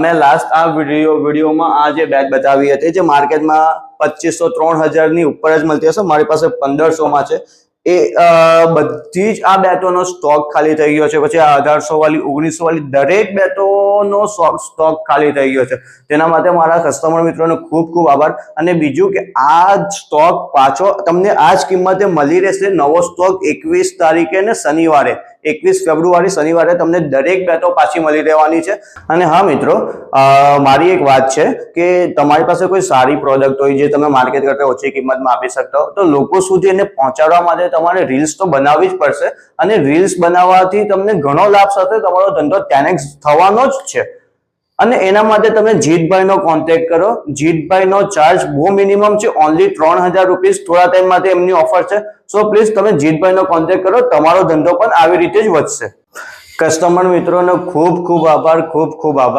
મેં લાસ્ટ આ વિડીયોમાં આ જે બેગ બતાવી હતી જે માર્કેટમાં 2500-3000 ની ઉપર જ મળતી હશે, મારી પાસે 1500 છે. એ બધી જ આ બેટોનો સ્ટોક ખાલી થઈ ગયો છે. પછી આ 1800 વાળી 1900 વાળી દરેક બેટોનો સ્ટોક ખાલી થઈ ગયો છે. તેના માટે મારા કસ્ટમર મિત્રોનો ખૂબ ખૂબ આભાર. અને બીજું કે આ સ્ટોક પાછો તમને આ જ કિંમતે મળી રહેશે. નવો સ્ટોક 21 તારીખે ને શનિવારે 21 ફેબ્રુઆરી શનિવારે તમને દરેક બેટો પાછી મળી રહેવાની છે. અને હા મિત્રો, મારી એક વાત છે કે તમારી પાસે કોઈ સારી પ્રોડક્ટ હોય જે તમે માર્કેટ કરતા ઓછી કિંમતમાં આપી શકતા હો, તો લોકો સુધી એને પહોંચાડવા માટે તમારે રીલ્સ તો બનાવવી જ પડશે. અને રીલ્સ બનાવવાથી તમને ઘણો લાભ સાથે તમારો ધંધો 10x થવાનો જ છે. અને એના માટે તમે જીતભાઈનો કોન્ટેક્ટ કરો. જીતભાઈનો ચાર્જ બહુ મિનિમમ છે, ઓનલી 3000 રૂપીસ. થોડા ટાઈમ માટે એમની ઓફર છે. સો પ્લીઝ તમે જીતભાઈનો કોન્ટેક્ટ કરો, તમારો ધંધો પણ આવી રીતે જ વધશે. કસ્ટમર મિત્રોનો ખૂબ ખૂબ આભાર, ખૂબ ખૂબ આભાર.